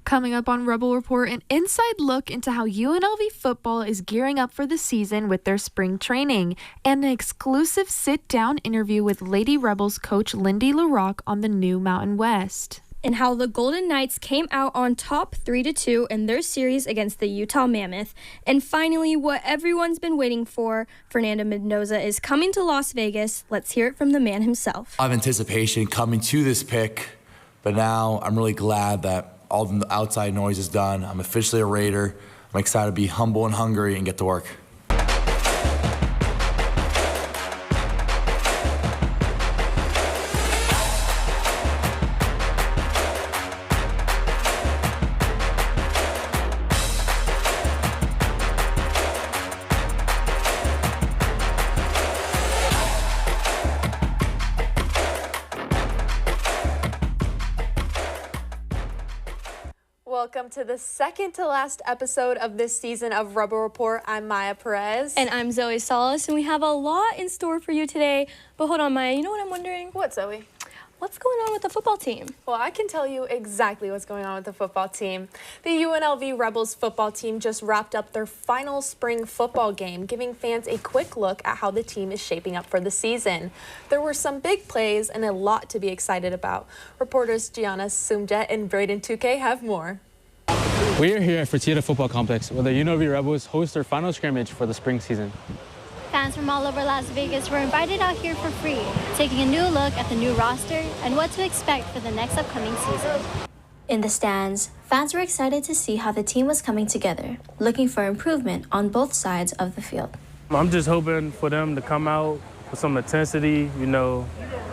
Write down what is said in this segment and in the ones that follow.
Coming up on Rebel Report, an inside look into how UNLV football is gearing up for the season with their spring training, and an exclusive sit-down interview with Lady Rebels coach Lindy LaRocque on the new Mountain West. And how the Golden Knights came out on top 3-2 in their series against the Utah Mammoth. And finally, what everyone's been waiting for, Fernando Mendoza is coming to Las Vegas. Let's hear it from the man himself. I have anticipation coming to this pick, but now I'm really glad that all the outside noise is done. I'm officially a Raider. I'm excited to be humble and hungry and get to work. Welcome to the second to last episode of this season of Rebel Report. I'm Maya Perez. And I'm Zoe Salas, and we have a lot in store for you today. But hold on, Maya, you know what I'm wondering? What, Zoe? What's going on with the football team? Well, I can tell you exactly what's going on with the football team. The UNLV Rebels football team just wrapped up their final spring football game, giving fans a quick look at how the team is shaping up for the season. There were some big plays and a lot to be excited about. Reporters Gianna Sumjet and Braden 2K have more. We are here at Fertitta Football Complex where the UNLV Rebels host their final scrimmage for the spring season. Fans from all over Las Vegas were invited out here for free, taking a new look at the new roster and what to expect for the next upcoming season. In the stands, fans were excited to see how the team was coming together, looking for improvement on both sides of the field. I'm just hoping for them to come out with some intensity,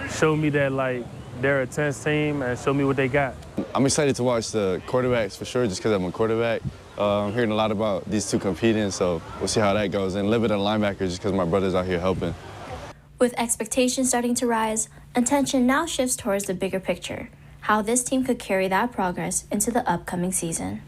show me that, they're a tense team and show me what they got. I'm excited to watch the quarterbacks for sure, just because I'm a quarterback. I'm hearing a lot about these two competing, so we'll see how that goes. And a little bit of linebackers just because my brother's out here helping. With expectations starting to rise, attention now shifts towards the bigger picture, how this team could carry that progress into the upcoming season.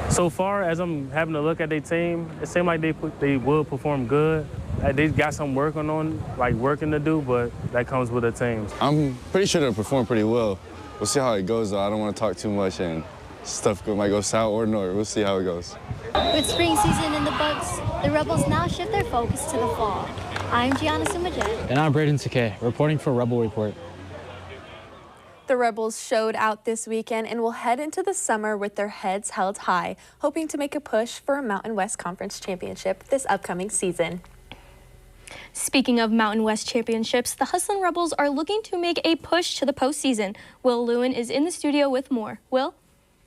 So far, as I'm having a look at their team, it seems like they will perform good. They got some working to do, but that comes with the teams. I'm pretty sure they'll perform pretty well. We'll see how it goes, though. I don't want to talk too much, and stuff might go south or north. We'll see how it goes. With spring season in the books, the Rebels now shift their focus to the fall. I'm Gianna Sumjet. And I'm Braden Sakay, reporting for Rebel Report. The Rebels showed out this weekend and will head into the summer with their heads held high, hoping to make a push for a Mountain West Conference championship this upcoming season. Speaking of Mountain West championships, the Hustlin' Rebels are looking to make a push to the postseason. Will Lewin is in the studio with more. Will?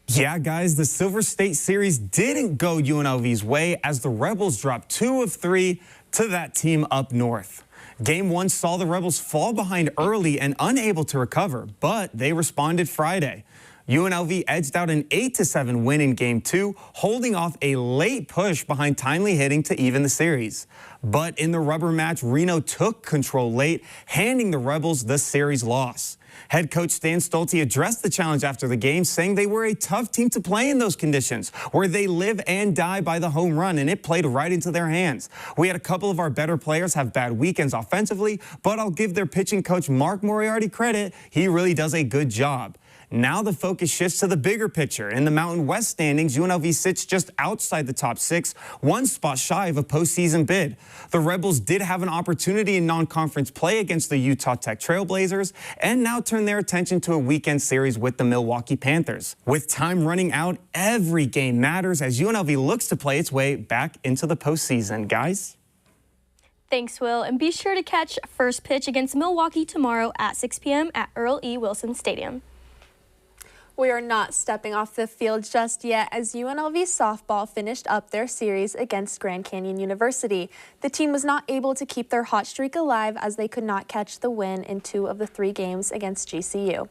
Yeah, guys, the Silver State Series didn't go UNLV's way as the Rebels dropped 2 of 3 to that team up north. Game 1 saw the Rebels fall behind early and unable to recover, but they responded Friday. UNLV edged out an 8-7 win in Game 2, holding off a late push behind timely hitting to even the series. But in the rubber match, Reno took control late, handing the Rebels the series loss. Head coach Stan Stolte addressed the challenge after the game, saying they were a tough team to play in those conditions, where they live and die by the home run, and it played right into their hands. We had a couple of our better players have bad weekends offensively, but I'll give their pitching coach Mark Moriarty credit. He really does a good job. Now the focus shifts to the bigger picture. In the Mountain West standings, UNLV sits just outside the top 6, 1 spot shy of a postseason bid. The Rebels did have an opportunity in non-conference play against the Utah Tech Trailblazers and now turn their attention to a weekend series with the Milwaukee Panthers. With time running out, every game matters as UNLV looks to play its way back into the postseason. Guys? Thanks, Will. And be sure to catch first pitch against Milwaukee tomorrow at 6 p.m. at Earl E. Wilson Stadium. We are not stepping off the field just yet as UNLV softball finished up their series against Grand Canyon University. The team was not able to keep their hot streak alive as they could not catch the win in 2 of the 3 games against GCU.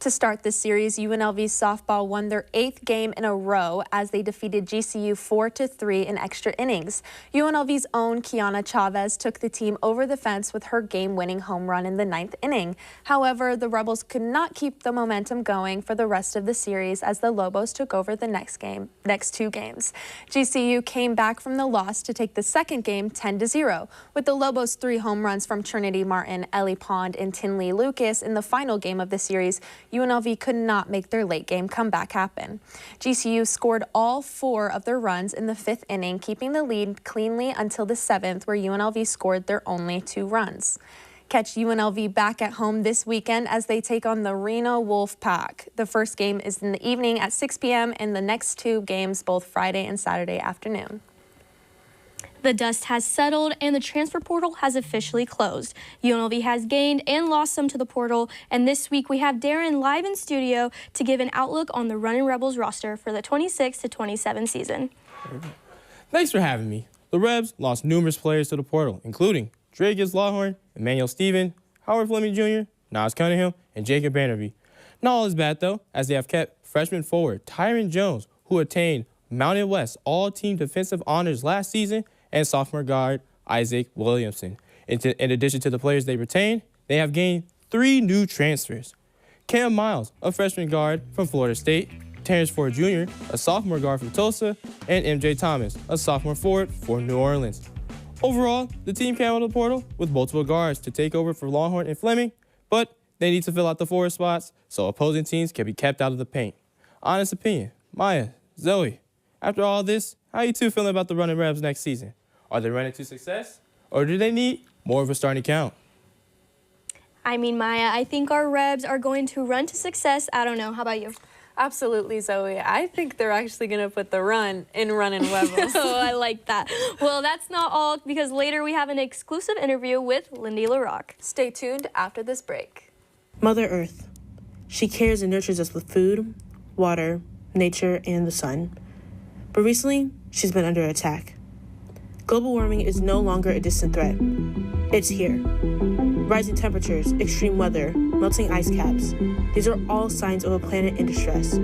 To start the series, UNLV softball won their 8th game in a row as they defeated GCU 4-3 in extra innings. UNLV's own Kiana Chavez took the team over the fence with her game-winning home run in the 9th inning. However, the Rebels could not keep the momentum going for the rest of the series as the Lobos took over the next 2 games. GCU came back from the loss to take the second game 10-0, with the Lobos' 3 home runs from Trinity Martin, Ellie Pond, and Tinley Lucas in the final game of the series. UNLV could not make their late game comeback happen. GCU scored all 4 of their runs in the 5th inning, keeping the lead cleanly until the 7th, where UNLV scored their only 2 runs. Catch UNLV back at home this weekend as they take on the Reno Wolfpack. The first game is in the evening at 6 p.m. and the next 2 games both Friday and Saturday afternoon. The dust has settled and the transfer portal has officially closed. UNLV has gained and lost some to the portal, and this week we have Darren live in studio to give an outlook on the Runnin' Rebels roster for the 26 to 27 season. Thanks for having me. The Rebs lost numerous players to the portal, including Dre Lawhorn, Emmanuel Stephen, Howard Fleming Jr., Nas Cunningham, and Jacob Bannerby. Not all is bad, though, as they have kept freshman forward Tyron Jones, who attained Mountain West All-Team Defensive Honors last season, and sophomore guard Isaac Williamson. In addition to the players they retained, they have gained 3 new transfers. Cam Miles, a freshman guard from Florida State, Terrence Ford Jr., a sophomore guard from Tulsa, and MJ Thomas, a sophomore forward for New Orleans. Overall, the team came out of the portal with multiple guards to take over for Longhorn and Fleming, but they need to fill out the forward spots so opposing teams can be kept out of the paint. Honest opinion, Maya, Zoe, after all this, how you two feeling about the Runnin' Rebs next season? Are they running to success, or do they need more of a starting count? I mean, Maya, I think our Rebs are going to run to success. I don't know. How about you? Absolutely, Zoe. I think they're actually going to put the run in Runnin' Rebels. Oh, I like that. Well, that's not all, because later we have an exclusive interview with Lindy LaRock. Stay tuned after this break. Mother Earth. She cares and nurtures us with food, water, nature, and the sun. But recently, she's been under attack. Global warming is no longer a distant threat. It's here. Rising temperatures, extreme weather, melting ice caps. These are all signs of a planet in distress.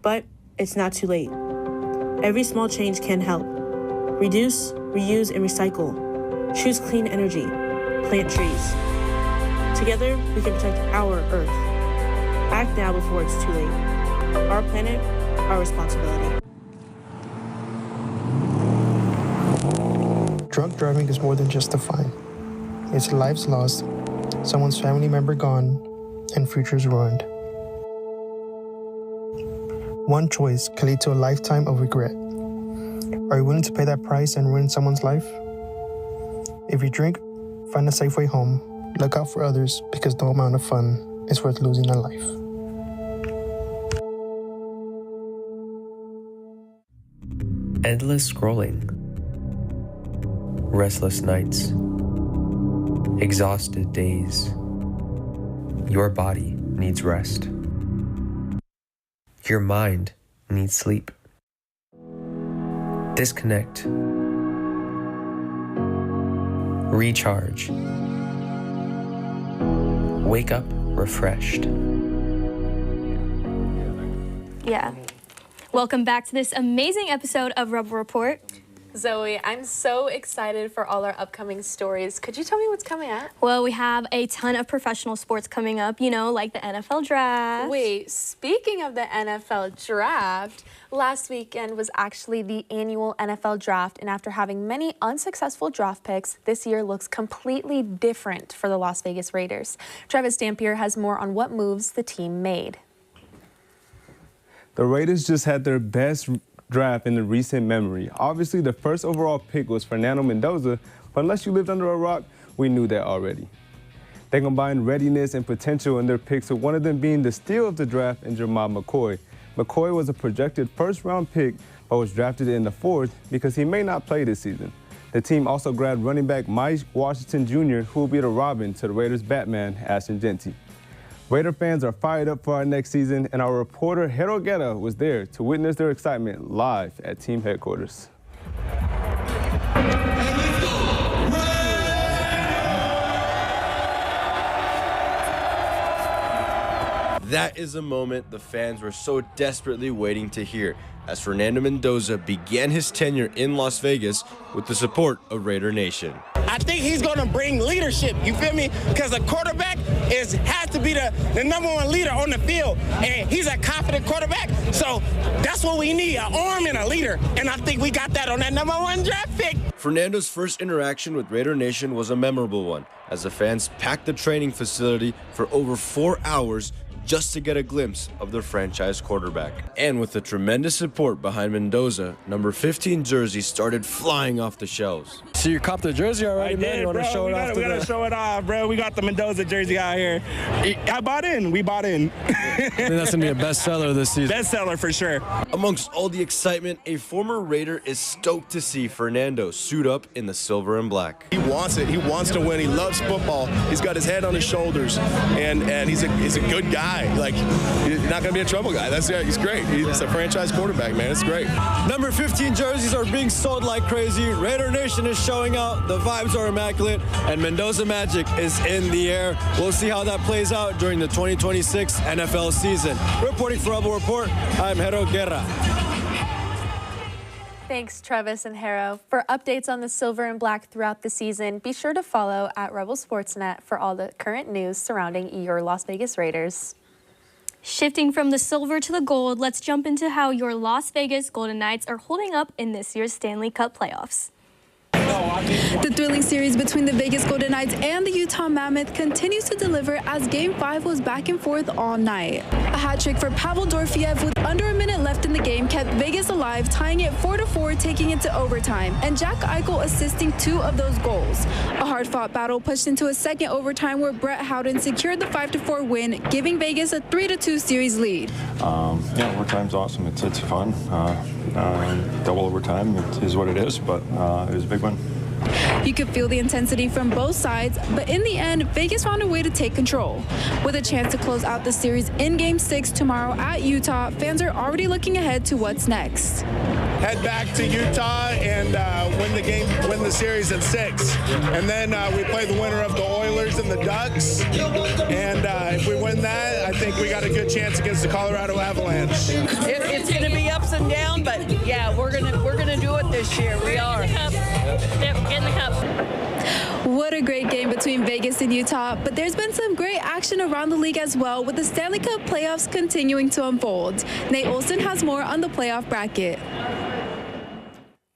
But it's not too late. Every small change can help. Reduce, reuse, and recycle. Choose clean energy. Plant trees. Together, we can protect our Earth. Act now before it's too late. Our planet, our responsibility. Drunk driving is more than just a fine. It's lives lost, someone's family member gone, and futures ruined. One choice can lead to a lifetime of regret. Are you willing to pay that price and ruin someone's life? If you drink, find a safe way home. Look out for others, because no amount of fun is worth losing a life. Endless scrolling. Restless nights. Exhausted days. Your body needs rest. Your mind needs sleep. Disconnect. Recharge. Wake up refreshed. Yeah. Welcome back to this amazing episode of Rebel Report. Zoe, I'm so excited for all our upcoming stories. Could you tell me what's coming up? Well, we have a ton of professional sports coming up, you know, like the NFL draft. Wait, speaking of the NFL draft, last weekend was actually the annual NFL draft, and after having many unsuccessful draft picks, this year looks completely different for the Las Vegas Raiders. Travis Dampier has more on what moves the team made. The Raiders just had their best draft in the recent memory. Obviously, the first overall pick was Fernando Mendoza, but unless you lived under a rock, we knew that already. They combined readiness and potential in their picks, with one of them being the steal of the draft in Jamal McCoy. McCoy was a projected first-round pick, but was drafted in the 4th because he may not play this season. The team also grabbed running back Mike Washington Jr., who will be the Robin to the Raiders' Batman, Ashton Jeanty. Raider fans are fired up for our next season, and our reporter, Hero Guerra, was there to witness their excitement live at team headquarters. That is a moment the fans were so desperately waiting to hear, as Fernando Mendoza began his tenure in Las Vegas with the support of Raider Nation. I think he's going to bring leadership, you feel me? Because a quarterback has to be the number one leader on the field, and he's a confident quarterback, so that's what we need, an arm and a leader, and I think we got that on that number 1 draft pick. Fernando's first interaction with Raider Nation was a memorable one, as the fans packed the training facility for over 4 hours just to get a glimpse of their franchise quarterback. And with the tremendous support behind Mendoza, number 15 jersey started flying off the shelves. So you copped the jersey already, man? You want to show it off? We gotta show it off, bro. We got the Mendoza jersey out here. I bought in. We bought in. I think that's going to be a bestseller this season. Bestseller for sure. Amongst all the excitement, a former Raider is stoked to see Fernando suit up in the silver and black. He wants it. He wants to win. He loves football. He's got his head on his shoulders, and he's a good guy. Like, he's not going to be a trouble guy. He's great. He's a franchise quarterback, man. It's great. Number 15 jerseys are being sold like crazy. Raider Nation is showing out. The vibes are immaculate, and Mendoza Magic is in the air. We'll see how that plays out during the 2026 NFL season. Reporting for Rebel Report, I'm Hero Guerra. Thanks, Travis and Harrow. For updates on the silver and black throughout the season, be sure to follow at Rebel Sportsnet for all the current news surrounding your Las Vegas Raiders. Shifting from the silver to the gold, let's jump into how your Las Vegas Golden Knights are holding up in this year's Stanley Cup playoffs. The thrilling series between the Vegas Golden Knights and the Utah Mammoth continues to deliver as Game 5 was back and forth all night. A hat trick for Pavel Dorofeyev with under a minute left in the game kept Vegas alive, tying it 4-4, taking it to overtime, and Jack Eichel assisting 2 of those goals. A hard-fought battle pushed into a second overtime where Brett Howden secured the 5-4 win, giving Vegas a 3-2 series lead. Yeah, overtime's awesome. It's fun. Double overtime is what it is, but it was a big one. You could feel the intensity from both sides, but in the end, Vegas found a way to take control. With a chance to close out the series in Game 6 tomorrow at Utah, fans are already looking ahead to what's next. Head back to Utah and win the series at 6. And then we play the winner of the Oilers and the Ducks. And if we win that, I think we got a good chance against the Colorado Avalanche. It's going to be ups and downs, but yeah, we're gonna do it this year. We are. Get in the cup. What a great game between Vegas and Utah, but there's been some great action around the league as well, with the Stanley Cup playoffs continuing to unfold. Nate Olson has more on the playoff bracket.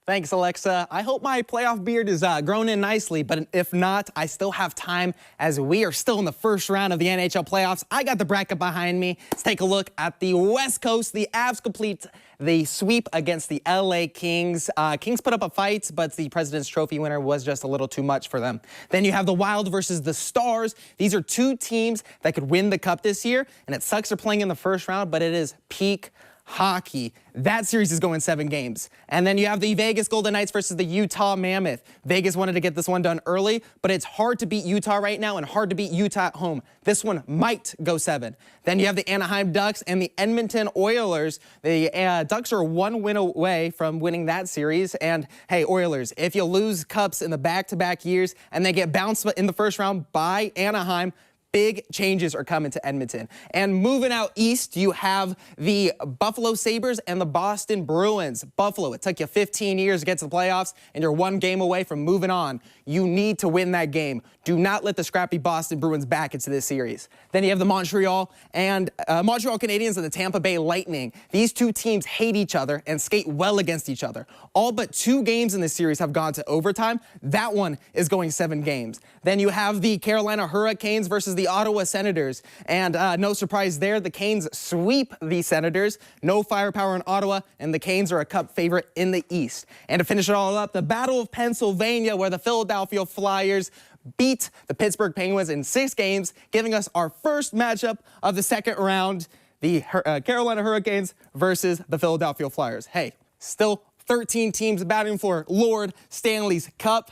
Thanks, Alexa. I hope my playoff beard is grown in nicely, but if not, I still have time as we are still in the first round of the NHL playoffs. I got the bracket behind me. Let's take a look at the West Coast. The Avs complete the sweep against the LA Kings. Kings put up a fight, but the President's Trophy winner was just a little too much for them. Then you have the Wild versus the Stars. These are 2 teams that could win the Cup this year, and it sucks they're playing in the first round, but it is peak hockey. That series is going 7 games. And then you have the Vegas Golden Knights versus the Utah Mammoth. Vegas wanted to get this one done early, but it's hard to beat Utah right now and hard to beat Utah at home. This one might go 7. Then you have the Anaheim Ducks and the Edmonton Oilers. The Ducks are 1 win away from winning that series. And hey, Oilers, if you lose cups in the back-to-back years and they get bounced in the first round by Anaheim, big changes are coming to Edmonton. And moving out east, you have the Buffalo Sabres and the Boston Bruins. Buffalo, it took you 15 years to get to the playoffs, and you're 1 game away from moving on. You need to win that game. Do not let the scrappy Boston Bruins back into this series. Then you have the Montreal Canadiens and the Tampa Bay Lightning. These 2 teams hate each other and skate well against each other. All but 2 games in this series have gone to overtime. That one is going 7 games. Then you have the Carolina Hurricanes versus the Ottawa Senators. And no surprise there, the Canes sweep the Senators. No firepower in Ottawa, and the Canes are a Cup favorite in the East. And to finish it all up, the Battle of Pennsylvania, where the Philadelphia Flyers beat the Pittsburgh Penguins in 6 games, giving us our first matchup of the second round, the Carolina Hurricanes versus the Philadelphia Flyers. Hey, still 13 teams battling for Lord Stanley's Cup,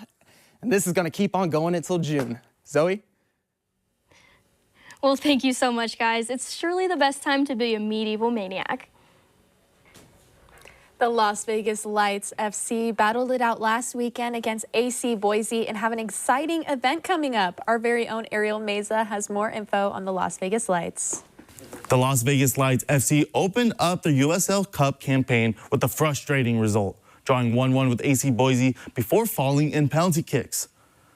and this is going to keep on going until June. Zoe? Well, thank you so much, guys. It's surely the best time to be a medieval maniac. The Las Vegas Lights FC battled it out last weekend against AC Boise and have an exciting event coming up. Our very own Ariel Meza has more info on the Las Vegas Lights. The Las Vegas Lights FC opened up their USL Cup campaign with a frustrating result, drawing 1-1 with AC Boise before falling in penalty kicks.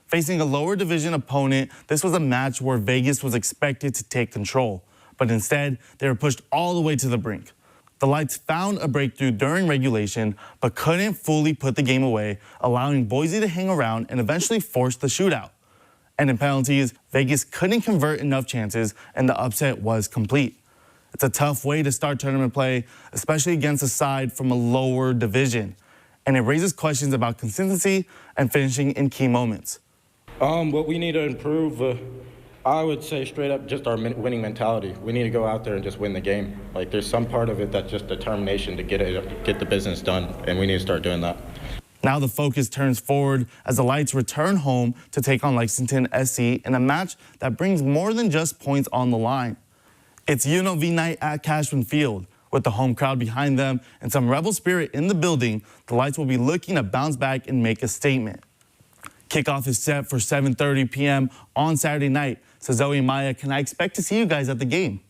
Facing a lower division opponent, this was a match where Vegas was expected to take control, but instead they were pushed all the way to the brink. The Lights found a breakthrough during regulation, but couldn't fully put the game away, allowing Boise to hang around and eventually force the shootout. And in penalties, Vegas couldn't convert enough chances, and the upset was complete. It's a tough way to start tournament play, especially against a side from a lower division. And it raises questions about consistency and finishing in key moments. What we need to improve, I would say straight up just our winning mentality. We need to go out there and just win the game. Like, there's some part of it that's just determination to get the business done, and we need to start doing that. Now the focus turns forward as the Lights return home to take on Lexington SC in a match that brings more than just points on the line. It's UNLV night at Cashman Field. With the home crowd behind them and some Rebel spirit in the building, the Lights will be looking to bounce back and make a statement. Kickoff is set for 7:30 p.m. on Saturday night. So Zoe and Maya, can I expect to see you guys at the game?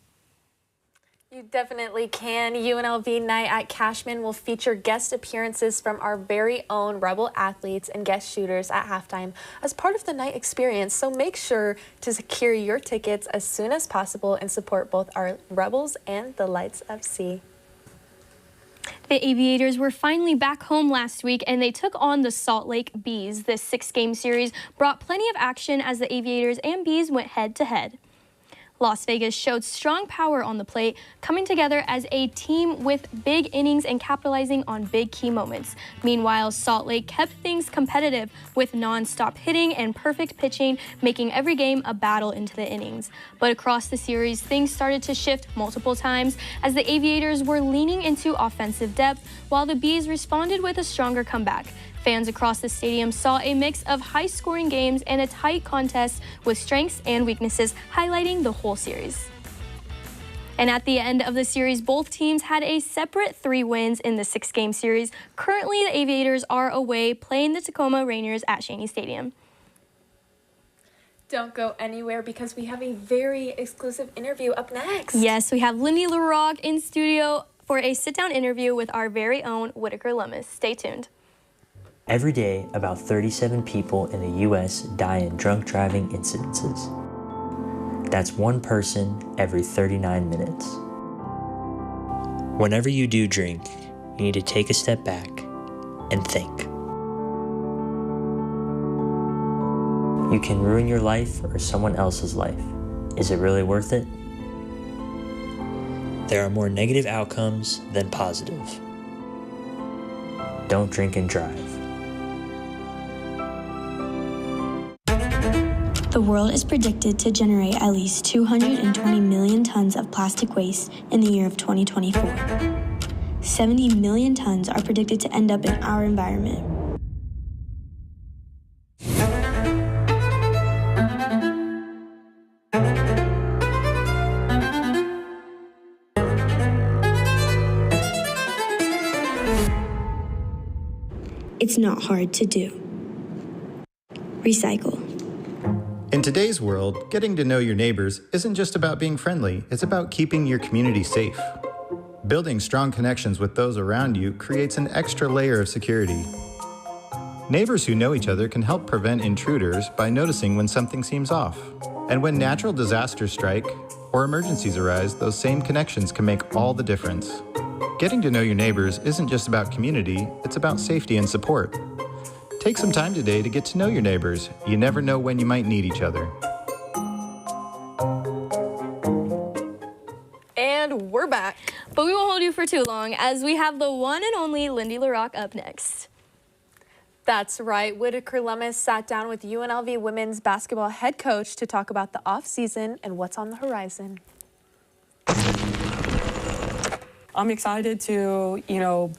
You definitely can. UNLV Night at Cashman will feature guest appearances from our very own Rebel athletes and guest shooters at halftime as part of the night experience. So make sure to secure your tickets as soon as possible and support both our Rebels and the Lights FC. The Aviators were finally back home last week, and they took on the Salt Lake Bees. This 6-game series brought plenty of action as the Aviators and Bees went head-to-head. Las Vegas showed strong power on the plate, coming together as a team with big innings and capitalizing on big key moments. Meanwhile, Salt Lake kept things competitive with non-stop hitting and perfect pitching, making every game a battle into the innings. But across the series, things started to shift multiple times as the Aviators were leaning into offensive depth, while the Bees responded with a stronger comeback. Fans across the stadium saw a mix of high-scoring games and a tight contest with strengths and weaknesses highlighting the whole series. And at the end of the series, both teams had a separate 3 wins in the 6-game series. Currently, the Aviators are away playing the Tacoma Rainiers at Shaney Stadium. Don't go anywhere because we have a very exclusive interview up next. Yes, we have Lindy LaRock in studio for a sit-down interview with our very own Whitaker Lummis. Stay tuned. Every day, about 37 people in the U.S. die in drunk driving incidences. That's one person every 39 minutes. Whenever you do drink, you need to take a step back and think. You can ruin your life or someone else's life. Is it really worth it? There are more negative outcomes than positive. Don't drink and drive. The world is predicted to generate at least 220 million tons of plastic waste in the year of 2024. 70 million tons are predicted to end up in our environment. It's not hard to do. Recycle. In today's world, getting to know your neighbors isn't just about being friendly, it's about keeping your community safe. Building strong connections with those around you creates an extra layer of security. Neighbors who know each other can help prevent intruders by noticing when something seems off. And when natural disasters strike or emergencies arise, those same connections can make all the difference. Getting to know your neighbors isn't just about community, it's about safety and support. Take some time today to get to know your neighbors. You never know when you might need each other. And we're back. But we won't hold you for too long as we have the one and only Lindy LaRock up next. That's right. Whitaker Lummis sat down with UNLV women's basketball head coach to talk about the offseason and what's on the horizon. I'm excited to,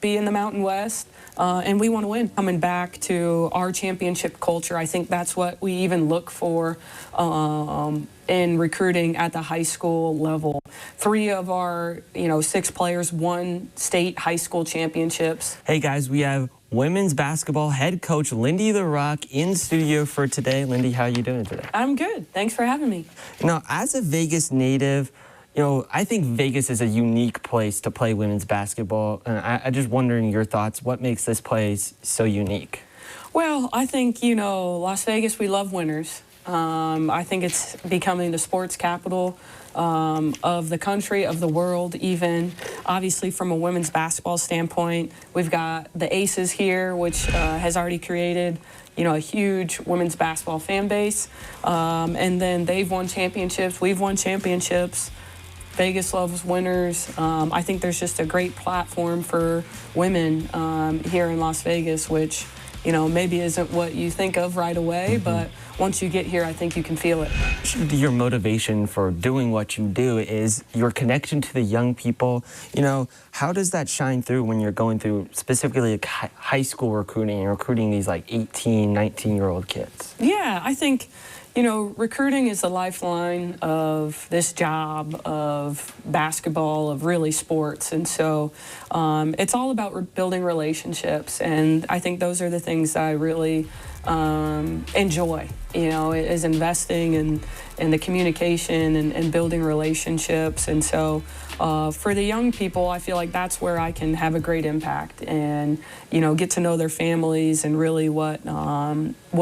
be in the Mountain West, and we want to win. Coming back to our championship culture, I think that's what we even look for in recruiting at the high school level. 3 of our, 6 players won state high school championships. Hey guys, we have women's basketball head coach Lindy LaRock in studio for today. Lindy, how are you doing today? I'm good. Thanks for having me. As a Vegas native, I think Vegas is a unique place to play women's basketball. And I'm just wondering your thoughts. What makes this place so unique? Well, I think, Las Vegas, we love winners. I think it's becoming the sports capital of the country, of the world, even. Obviously, from a women's basketball standpoint, we've got the Aces here, which has already created, a huge women's basketball fan base. And then they've won championships. We've won championships. Vegas loves winners. I think there's just a great platform for women here in Las Vegas, which, maybe isn't what you think of right away, but once you get here, I think you can feel it. Your motivation for doing what you do is your connection to the young people. How does that shine through when you're going through specifically like high school recruiting and recruiting these like 18, 19-year-old kids? Yeah, I think, recruiting is the lifeline of this job, of basketball, of really sports. And so it's all about building relationships. And I think those are the things that I really enjoy, is investing in the communication and building relationships. And so for the young people, I feel like that's where I can have a great impact and, get to know their families and really what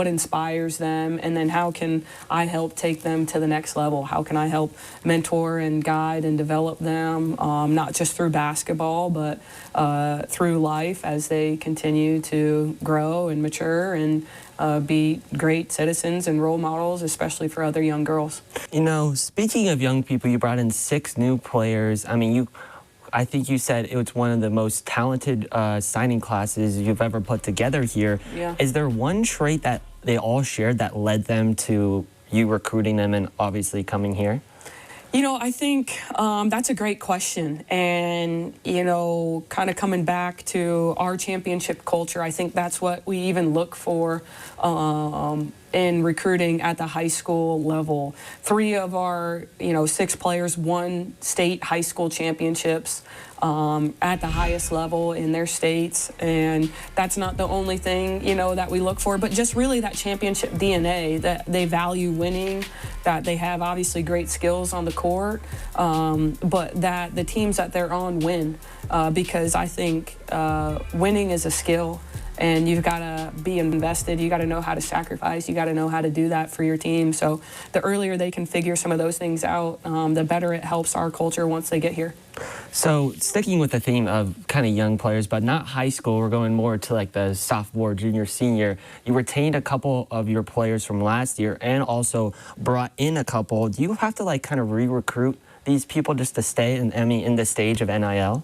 inspires them. And then how can I help take them to the next level? How can I help mentor and guide and develop them, not just through basketball, but through life as they continue to grow and mature and be great citizens and role models, especially for other young girls. Speaking of young people, you brought in 6 new players. I think you said it was one of the most talented signing classes you've ever put together here. Yeah. Is there one trait that they all shared that led them to you recruiting them and obviously coming here? I think that's a great question. And, kind of coming back to our championship culture, I think that's what we even look for in recruiting at the high school level. 3 of our, 6 players won state high school championships at the highest level in their states. And that's not the only thing, that we look for, but just really that championship DNA, that they value winning, that they have obviously great skills on the court, but that the teams that they're on win, because I think winning is a skill. And you've got to be invested. You got to know how to sacrifice. You got to know how to do that for your team. So the earlier they can figure some of those things out, the better it helps our culture once they get here. So sticking with the theme of kind of young players, but not high school, we're going more to like the sophomore, junior, senior. You retained a couple of your players from last year and also brought in a couple. Do you have to like kind of re-recruit these people just to stay in the stage of NIL?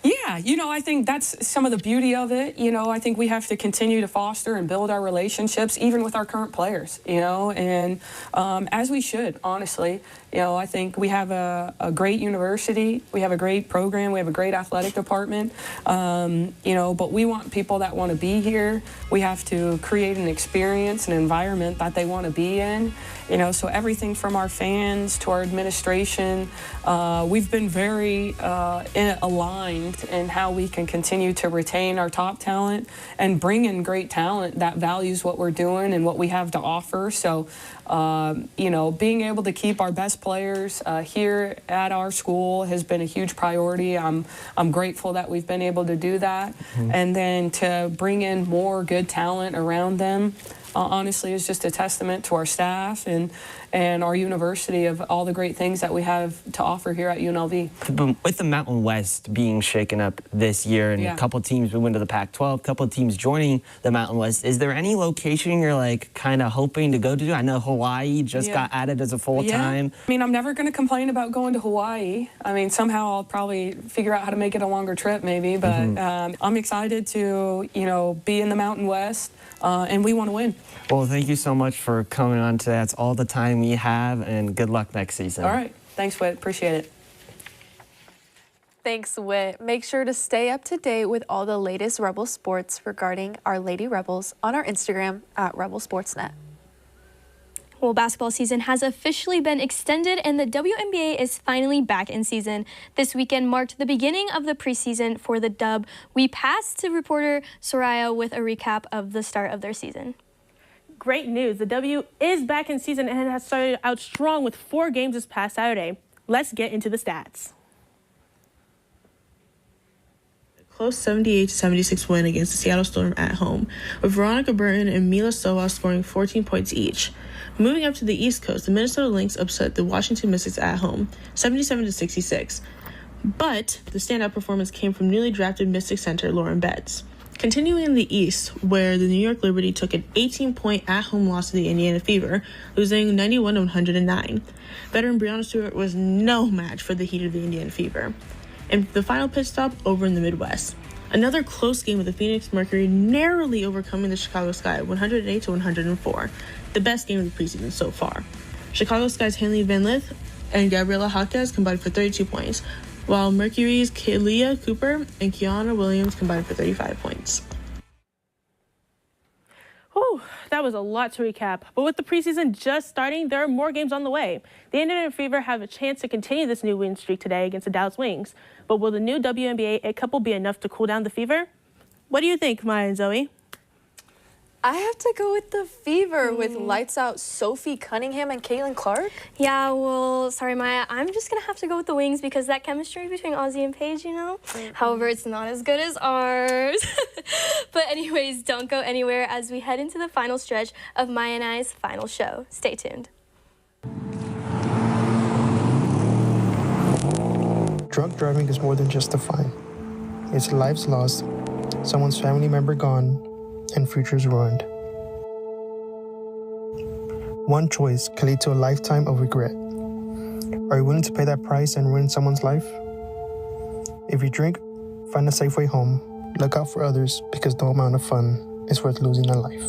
Yeah, I think that's some of the beauty of it. I think we have to continue to foster and build our relationships, even with our current players, and as we should, honestly. I think we have a great university. We have a great program. We have a great athletic department, but we want people that want to be here. We have to create an experience, an environment that they want to be in. So everything from our fans to our administration, we've been very aligned in how we can continue to retain our top talent and bring in great talent that values what we're doing and what we have to offer. So, being able to keep our best players here at our school has been a huge priority. I'm grateful that we've been able to do that. And then to bring in more good talent around them, honestly, is just a testament to our staff and our university of all the great things that we have to offer here at UNLV. With the Mountain West being shaken up this year and a couple teams moving to the Pac-12, a couple teams joining the Mountain West, is there any location you're like kind of hoping to go to? I know Hawaii just got added as a full-time. I'm never going to complain about going to Hawaii. Somehow I'll probably figure out how to make it a longer trip maybe, but I'm excited to, be in the Mountain West. And we want to win. Well, thank you so much for coming on today. That's all the time we have, and good luck next season. All right. Thanks, Whit. Appreciate it. Thanks, Whit. Make sure to stay up to date with all the latest Rebel sports regarding our Lady Rebels on our Instagram at Rebel Sportsnet. Well, basketball season has officially been extended and the WNBA is finally back in season. This weekend marked the beginning of the preseason for the Dub. We pass to reporter Soraya with a recap of the start of their season. Great news. The W is back in season and it has started out strong with 4 games this past Saturday. Let's get into the stats. close 78-76 win against the Seattle Storm at home, with Veronica Burton and Mila Sowa scoring 14 points each. Moving up to the East Coast, the Minnesota Lynx upset the Washington Mystics at home, 77-66. But the standout performance came from newly drafted Mystic center Lauren Betts. Continuing in the East, where the New York Liberty took an 18-point at-home loss to the Indiana Fever, losing 91-109. Veteran Breonna Stewart was no match for the Heat of the Indiana Fever. And the final pit stop over in the Midwest. Another close game with the Phoenix Mercury narrowly overcoming the Chicago Sky, 108-104, the best game of the preseason so far. Chicago Sky's Hanley Van Lith and Gabriela Jaquez combined for 32 points, while Mercury's Kalia Cooper and Kiana Williams combined for 35 points. Whew, that was a lot to recap. But with the preseason just starting, there are more games on the way. The Indiana Fever have a chance to continue this new win streak today against the Dallas Wings. But will the new WNBA A couple be enough to cool down the Fever? What do you think, Maya and Zoe? I have to go with the Fever with lights out Sophie Cunningham and Caitlin Clark. Yeah, well, sorry, Maya. I'm just going to have to go with the Wings because that chemistry between Ozzy and Paige, you know? However, it's not as good as ours. But anyways, don't go anywhere as we head into the final stretch of Maya and I's final show. Stay tuned. Drunk driving is more than just a fine. It's lives lost, someone's family member gone, and futures ruined. One choice can lead to a lifetime of regret. Are you willing to pay that price and ruin someone's life? If you drink, find a safe way home. Look out for others because no amount of fun is worth losing a life.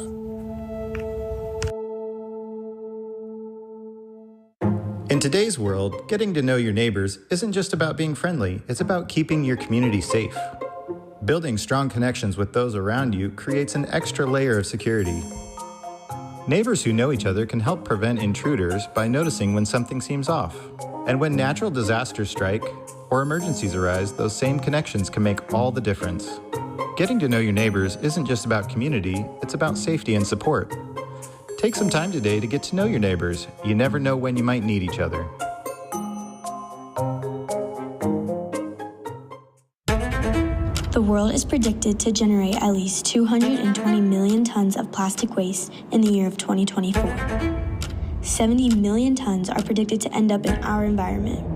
In today's world, getting to know your neighbors isn't just about being friendly, it's about keeping your community safe. Building strong connections with those around you creates an extra layer of security. Neighbors who know each other can help prevent intruders by noticing when something seems off. And when natural disasters strike or emergencies arise, those same connections can make all the difference. Getting to know your neighbors isn't just about community, it's about safety and support. Take some time today to get to know your neighbors. You never know when you might need each other. The world is predicted to generate at least 220 million tons of plastic waste in the year of 2024. 70 million tons are predicted to end up in our environment.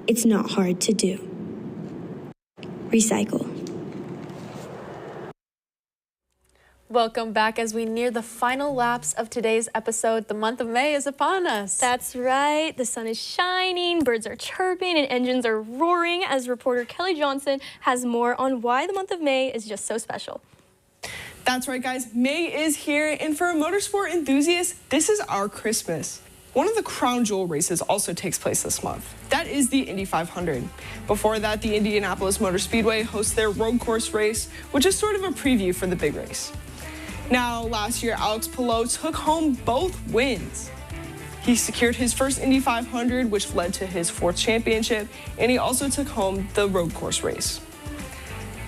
It's not hard to do. Recycle. Welcome back as we near the final laps of today's episode. The month of May is upon us. That's right. The sun is shining, birds are chirping, and engines are roaring as reporter Kelly Johnson has more on why the month of May is just so special. That's right, guys. May is here, and for motorsport enthusiasts, this is our Christmas. One of the crown jewel races also takes place this month. That is the Indy 500. Before that, the Indianapolis Motor Speedway hosts their road course race, which is sort of a preview for the big race. Now, last year, Alex Palou took home both wins. He secured his first Indy 500, which led to his fourth championship, and he also took home the road course race.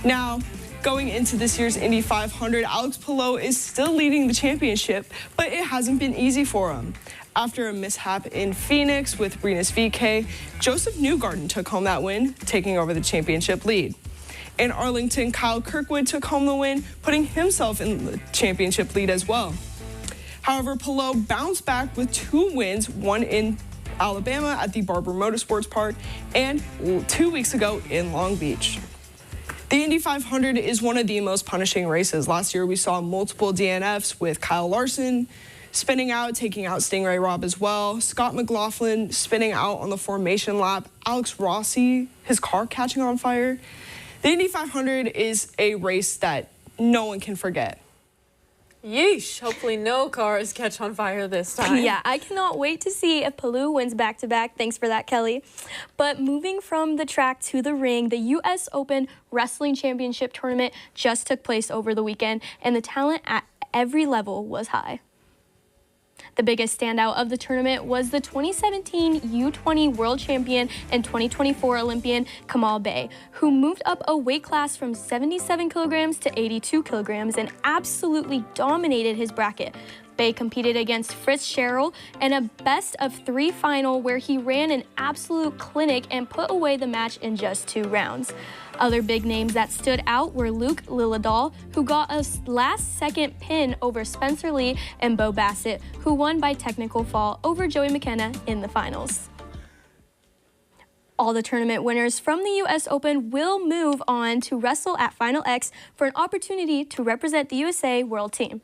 Now, going into this year's Indy 500, Alex Palou is still leading the championship, but it hasn't been easy for him. After a mishap in Phoenix with Rinus VeeKay, Joseph Newgarden took home that win, taking over the championship lead. In Arlington, Kyle Kirkwood took home the win, putting himself in the championship lead as well. However, Palou bounced back with 2 wins, one in Alabama at the Barber Motorsports Park and 2 weeks ago in Long Beach. The Indy 500 is one of the most punishing races. Last year, we saw multiple DNFs with Kyle Larson spinning out, taking out Stingray Robb as well. Scott McLaughlin spinning out on the formation lap. Alex Rossi, his car catching on fire. The Indy 500 is a race that no one can forget. Yeesh. Hopefully no cars catch on fire this time. Yeah, I cannot wait to see if Palou wins back-to-back. Thanks for that, Kelly. But moving from the track to the ring, the U.S. Open Wrestling Championship Tournament just took place over the weekend, and the talent at every level was high. The biggest standout of the tournament was the 2017 U20 world champion and 2024 Olympian Kamal Bey, who moved up a weight class from 77 kilograms to 82 kilograms and absolutely dominated his bracket. Bey competed against Fritz Scherl in a best-of-3 final where he ran an absolute clinic and put away the match in just 2 rounds. Other big names that stood out were Luke Liljedahl, who got a last-second pin over Spencer Lee, and Bo Bassett, who won by technical fall over Joey McKenna in the finals. All the tournament winners from the U.S. Open will move on to wrestle at Final X for an opportunity to represent the USA World Team.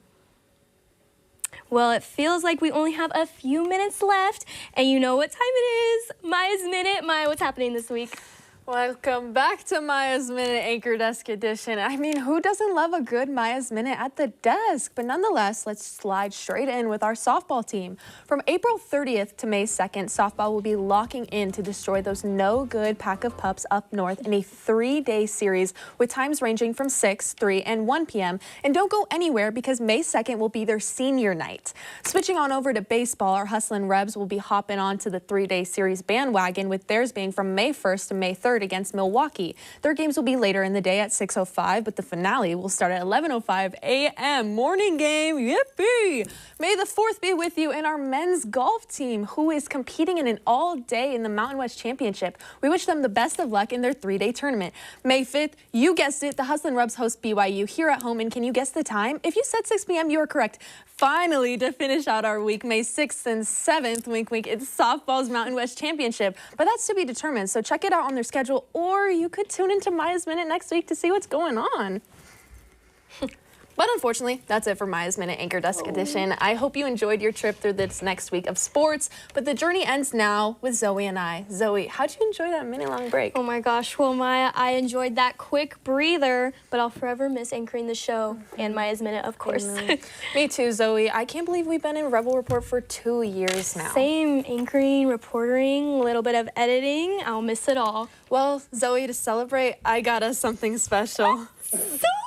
Well, it feels like we only have a few minutes left, and you know what time it is. Maya's Minute. Maya, what's happening this week? Welcome back to Maya's Minute Anchor Desk Edition. I mean, who doesn't love a good Maya's Minute at the desk? But nonetheless, let's slide straight in with our softball team. From April 30th to May 2nd, softball will be locking in to destroy those no-good pack of pups up north in a 3-day series with times ranging from 6, 3, and 1 p.m. And don't go anywhere because May 2nd will be their senior night. Switching on over to baseball, our Hustlin' Rebs will be hopping on to the 3-day series bandwagon, with theirs being from May 1st to May 3rd against Milwaukee. Their games will be later in the day at 6:05, but the finale will start at 11:05 a.m. Morning game. Yippee! May the 4th be with you in our men's golf team, who is competing in an all-day in the Mountain West Championship. We wish them the best of luck in their 3-day tournament. May 5th, you guessed it, the Hustlin' Rebs host BYU here at home. And can you guess the time? If you said 6 p.m., you are correct. Finally, to finish out our week, May 6th and 7th, wink, wink, it's softball's Mountain West Championship. But that's to be determined, so check it out on their schedule, or you could tune into Maya's Minute next week to see what's going on. But unfortunately, that's it for Maya's Minute Anchor Desk Edition. I hope you enjoyed your trip through this next week of sports, but the journey ends now with Zoe and I. Zoe, how'd you enjoy that minute-long break? Oh my gosh, well, Maya, I enjoyed that quick breather, but I'll forever miss anchoring the show and Maya's Minute, of course. Me too, Zoe. I can't believe we've been in Rebel Report for 2 years now. Same, anchoring, reporting, a little bit of editing. I'll miss it all. Well, Zoe, to celebrate, I got us something special. So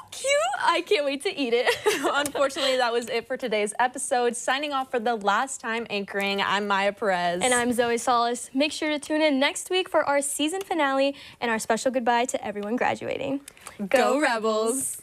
cute! I can't wait to eat it. Unfortunately, that was it for today's episode. Signing off for the last time anchoring, I'm Maya Perez. And I'm Zoe Salas. Make sure to tune in next week for our season finale and our special goodbye to everyone graduating. Go Rebels!